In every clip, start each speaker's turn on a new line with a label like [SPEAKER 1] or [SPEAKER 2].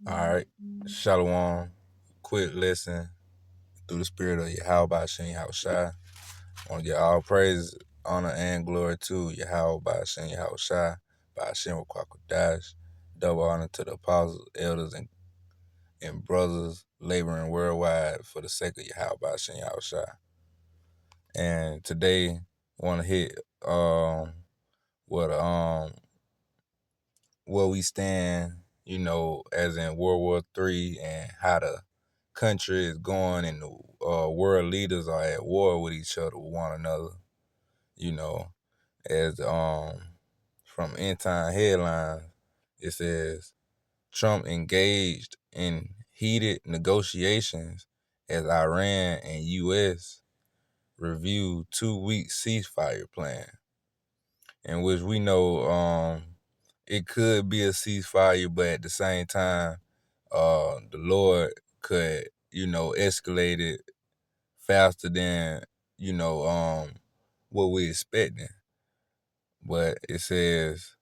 [SPEAKER 1] All right. Shalom. Quick listen through the spirit of Yahweh Shem Yahushai. I want to get all praise, honor, and glory to Yahweh Shem Yahushai, by Hashem Kwakwadash. Double honor to the apostles, elders, and brothers laboring worldwide for the sake of Yahweh Shem Yahushai. And today, I want to hit what where we stand, as in World War III and how the country is going and the world leaders are at war with each other, with one another, you know, as from end time headlines, it says Trump engaged in heated negotiations as Iran and U.S. review 2-week ceasefire plan, in which we know it could be a ceasefire, but at the same time, the Lord could, escalate it faster than, what we expecting. But it says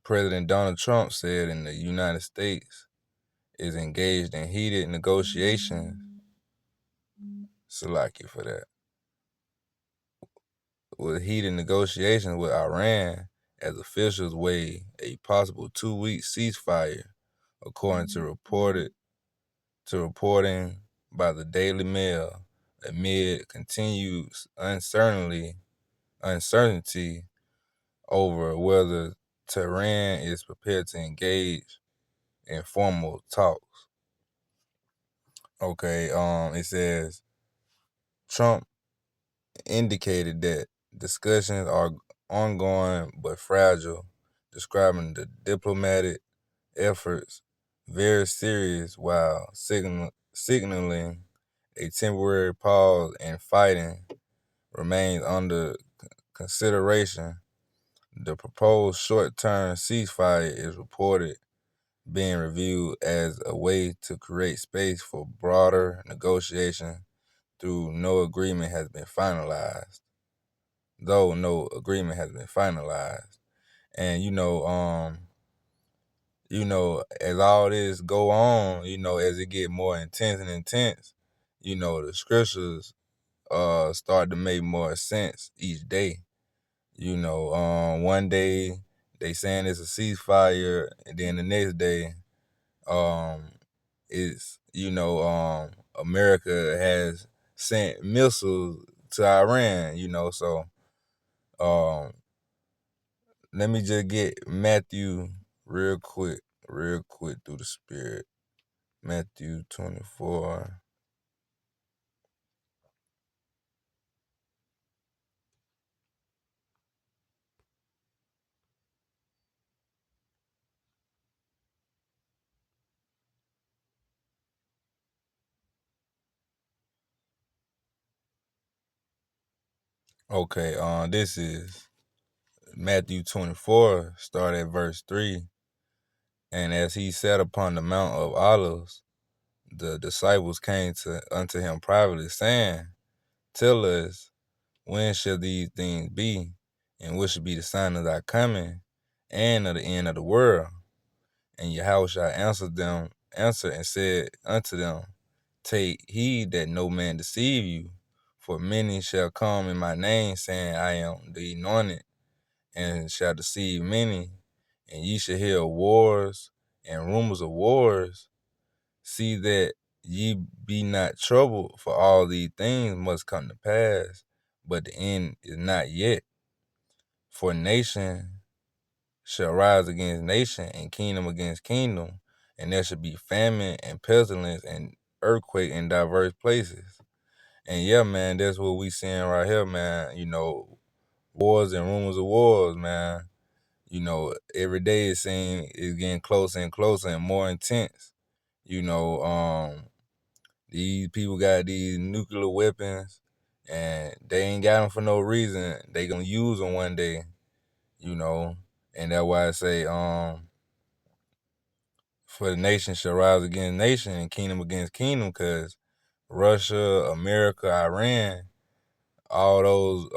[SPEAKER 1] President Donald Trump said in the United States is engaged in heated negotiations. Salaki for that. With heated negotiations with Iran as officials weigh a possible 2-week ceasefire, according to reporting by the Daily Mail, amid continued uncertainty over whether Tehran is prepared to engage in formal talks. Okay, it says Trump indicated that discussions are ongoing but fragile, describing the diplomatic efforts very serious while signaling a temporary pause in fighting remains under consideration. The proposed short-term ceasefire is reported being reviewed as a way to create space for broader negotiation though no agreement has been finalized. And as all this go on, as it get more intense and intense, the scriptures start to make more sense each day. One day they saying it's a ceasefire, and then the next day, it's America has sent missiles to Iran. So let me just get Matthew real quick through the spirit. Matthew 24. Okay, this is Matthew 24, start at verse 3. And as he sat upon the Mount of Olives, the disciples came unto him privately, saying, Tell us, when shall these things be? And what shall be the sign of thy coming and of the end of the world? And Yahushua answered and said unto them, Take heed that no man deceive you, for many shall come in my name, saying, I am the anointed, and shall deceive many. And ye shall hear of wars and rumors of wars. See that ye be not troubled, for all these things must come to pass, but the end is not yet. For nation shall rise against nation, and kingdom against kingdom, and there shall be famine and pestilence and earthquake in diverse places. And yeah, man, that's what we seeing right here, man. Wars and rumors of wars, man. Every day it seems it's getting closer and closer and more intense. These people got these nuclear weapons, and they ain't got them for no reason. They gonna use them one day, and that's why I say, for the nation shall rise against nation and kingdom against kingdom, because Russia, America, Iran, all those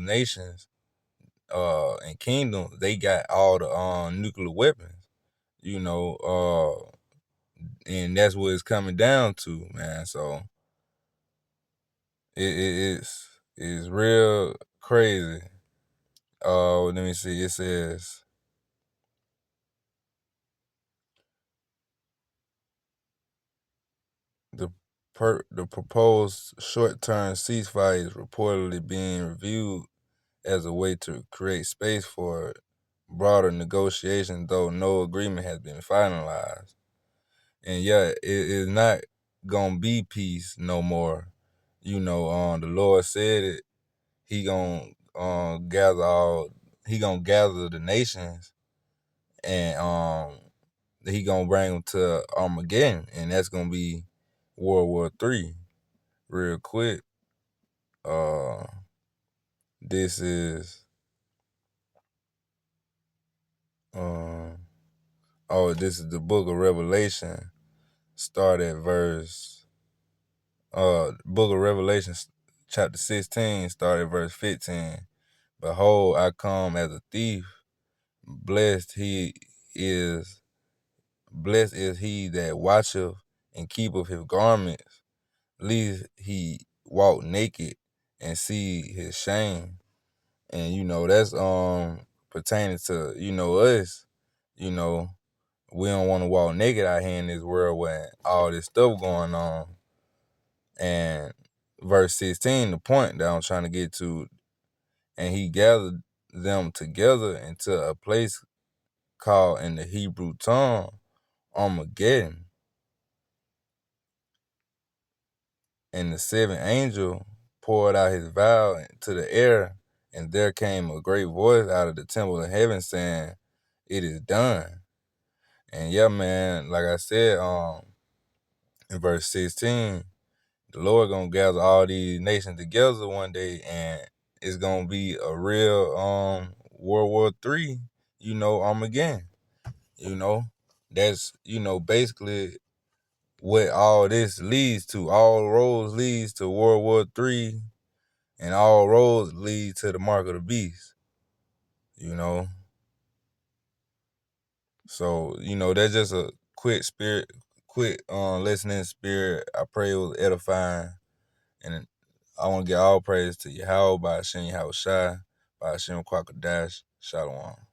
[SPEAKER 1] nations, and kingdoms, they got all the nuclear weapons. you know, and that's what it's coming down to, man. So it's real crazy. Let me see. It says the proposed short-term ceasefire is reportedly being reviewed as a way to create space for broader negotiation, though no agreement has been finalized. And yeah, it is not gonna be peace no more. You know, the Lord said it. He gonna he gonna gather the nations, and he gonna bring them to Armageddon, and that's gonna be World War III. Real quick, uh, this is uh, this is the Book of Revelation. Start at Book of Revelation, chapter 16, start at verse 15. Behold, I come as a thief. Blessed is Blessed is he that watcheth and keepeth his garments, lest he walk naked and see his shame. And that's pertaining to us. You know, we don't want to walk naked out here in this world where all this stuff going on. And verse 16, the point that I'm trying to get to, and he gathered them together into a place called in the Hebrew tongue Armageddon. And the seventh angel poured out his vial into the air, and there came a great voice out of the temple of heaven saying, "It is done." And yeah, man, like I said, in verse 16, the Lord gonna gather all these nations together one day, and it's gonna be a real World War III, Armageddon. That's basically what all this leads to. All roads leads to World War III, and all roads lead to the mark of the beast. So that's just a quick listening spirit. I pray it was edifying, and I want to give all praise to Yahweh by Hashem Yahweh Shai, by Hashem Kwakadash, Shalom.